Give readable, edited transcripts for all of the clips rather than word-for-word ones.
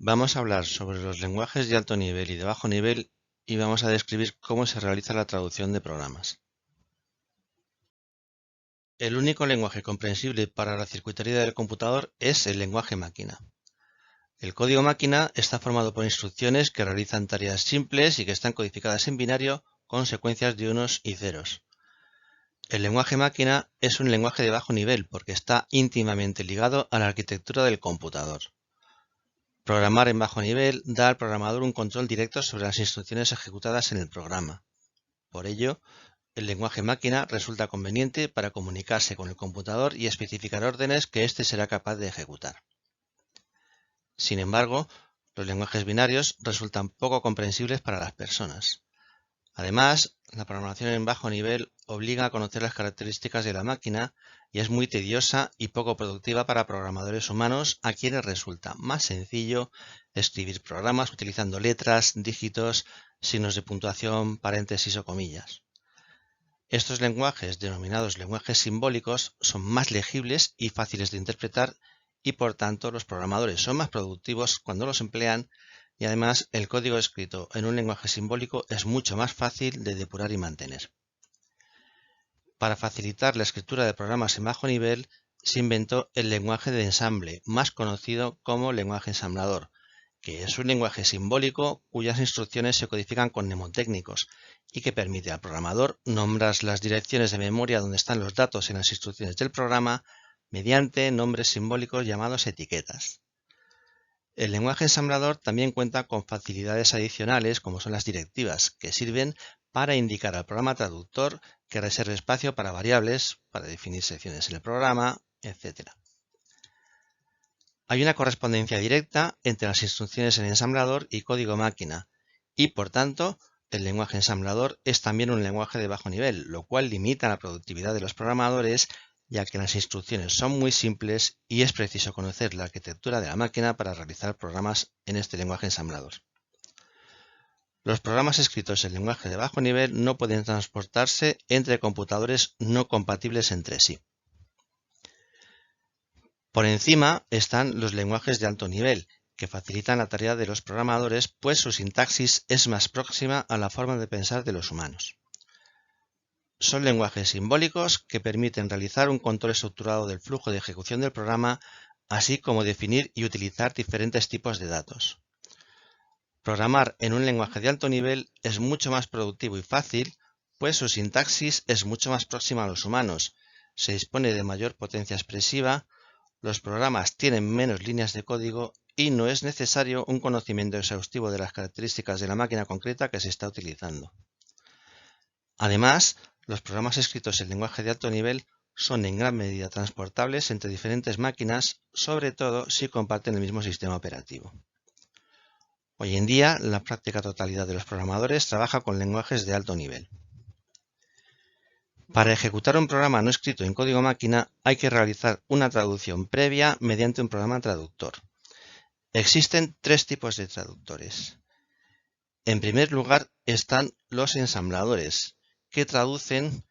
Vamos a hablar sobre los lenguajes de alto nivel y de bajo nivel y vamos a describir cómo se realiza la traducción de programas. El único lenguaje comprensible para la circuitería del computador es el lenguaje máquina. El código máquina está formado por instrucciones que realizan tareas simples y que están codificadas en binario con secuencias de unos y ceros. El lenguaje máquina es un lenguaje de bajo nivel porque está íntimamente ligado a la arquitectura del computador. Programar en bajo nivel da al programador un control directo sobre las instrucciones ejecutadas en el programa. Por ello, el lenguaje máquina resulta conveniente para comunicarse con el computador y especificar órdenes que éste será capaz de ejecutar. Sin embargo, los lenguajes binarios resultan poco comprensibles para las personas. Además, la programación en bajo nivel obliga a conocer las características de la máquina y es muy tediosa y poco productiva para programadores humanos a quienes resulta más sencillo escribir programas utilizando letras, dígitos, signos de puntuación, paréntesis o comillas. Estos lenguajes, denominados lenguajes simbólicos, son más legibles y fáciles de interpretar y por tanto los programadores son más productivos cuando los emplean y además el código escrito en un lenguaje simbólico es mucho más fácil de depurar y mantener. Para facilitar la escritura de programas en bajo nivel se inventó el lenguaje de ensamble, más conocido como lenguaje ensamblador, que es un lenguaje simbólico cuyas instrucciones se codifican con mnemotécnicos y que permite al programador nombrar las direcciones de memoria donde están los datos en las instrucciones del programa mediante nombres simbólicos llamados etiquetas. El lenguaje ensamblador también cuenta con facilidades adicionales como son las directivas, que sirven para indicar al programa traductor que reserve espacio para variables, para definir secciones en el programa, etc. Hay una correspondencia directa entre las instrucciones en ensamblador y código máquina, y por tanto, el lenguaje ensamblador es también un lenguaje de bajo nivel, lo cual limita la productividad de los programadores, ya que las instrucciones son muy simples y es preciso conocer la arquitectura de la máquina para realizar programas en este lenguaje ensamblador. Los programas escritos en lenguaje de bajo nivel no pueden transportarse entre computadores no compatibles entre sí. Por encima están los lenguajes de alto nivel, que facilitan la tarea de los programadores, pues su sintaxis es más próxima a la forma de pensar de los humanos. Son lenguajes simbólicos que permiten realizar un control estructurado del flujo de ejecución del programa, así como definir y utilizar diferentes tipos de datos. Programar en un lenguaje de alto nivel es mucho más productivo y fácil, pues su sintaxis es mucho más próxima a los humanos, se dispone de mayor potencia expresiva, los programas tienen menos líneas de código y no es necesario un conocimiento exhaustivo de las características de la máquina concreta que se está utilizando. Además, los programas escritos en lenguaje de alto nivel son en gran medida transportables entre diferentes máquinas, sobre todo si comparten el mismo sistema operativo. Hoy en día, la práctica totalidad de los programadores trabaja con lenguajes de alto nivel. Para ejecutar un programa no escrito en código máquina hay que realizar una traducción previa mediante un programa traductor. Existen tres tipos de traductores. En primer lugar están los ensambladores, que traducen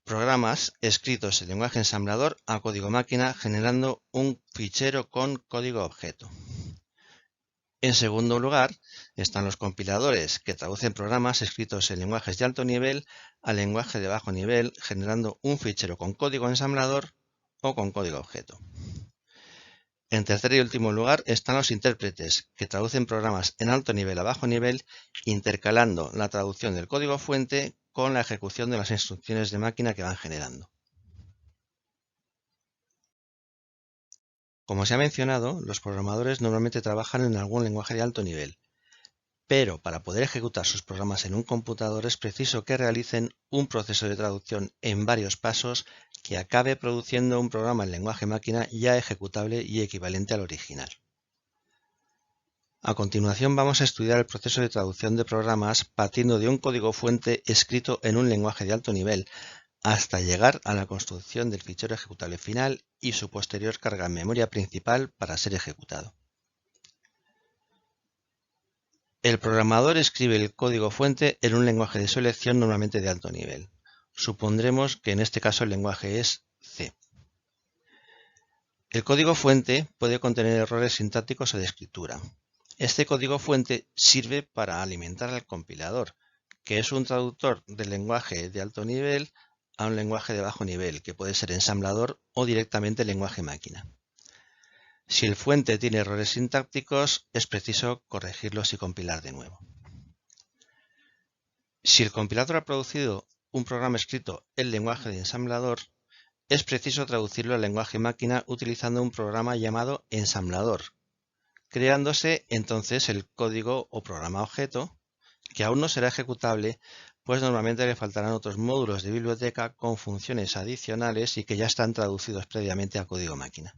programas escritos en lenguaje ensamblador a código máquina generando un fichero con código objeto. En segundo lugar están los compiladores, que traducen programas escritos en lenguajes de alto nivel a lenguaje de bajo nivel generando un fichero con código ensamblador o con código objeto. En tercer y último lugar están los intérpretes, que traducen programas en alto nivel a bajo nivel, intercalando la traducción del código fuente con la ejecución de las instrucciones de máquina que van generando. Como se ha mencionado, los programadores normalmente trabajan en algún lenguaje de alto nivel, pero para poder ejecutar sus programas en un computador es preciso que realicen un proceso de traducción en varios pasos que acabe produciendo un programa en lenguaje máquina ya ejecutable y equivalente al original. A continuación vamos a estudiar el proceso de traducción de programas partiendo de un código fuente escrito en un lenguaje de alto nivel hasta llegar a la construcción del fichero ejecutable final y su posterior carga en memoria principal para ser ejecutado. El programador escribe el código fuente en un lenguaje de selección normalmente de alto nivel. Supondremos que en este caso el lenguaje es C. El código fuente puede contener errores sintácticos o de escritura. Este código fuente sirve para alimentar al compilador, que es un traductor del lenguaje de alto nivel a un lenguaje de bajo nivel, que puede ser ensamblador o directamente lenguaje máquina. Si el fuente tiene errores sintácticos, es preciso corregirlos y compilar de nuevo. Si el compilador ha producido un programa escrito en lenguaje de ensamblador, es preciso traducirlo al lenguaje máquina utilizando un programa llamado ensamblador, creándose entonces el código o programa objeto, que aún no será ejecutable, pues normalmente le faltarán otros módulos de biblioteca con funciones adicionales y que ya están traducidos previamente a código máquina.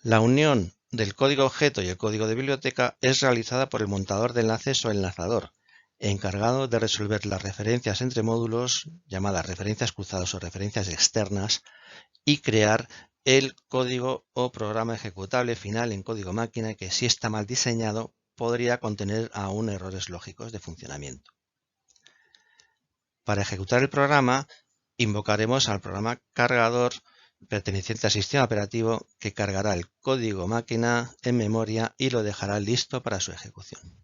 La unión del código objeto y el código de biblioteca es realizada por el montador de enlaces o enlazador, encargado de resolver las referencias entre módulos, llamadas referencias cruzadas o referencias externas, y crear el código o programa ejecutable final en código máquina que, si está mal diseñado, podría contener aún errores lógicos de funcionamiento. Para ejecutar el programa, invocaremos al programa cargador perteneciente al sistema operativo, que cargará el código máquina en memoria y lo dejará listo para su ejecución.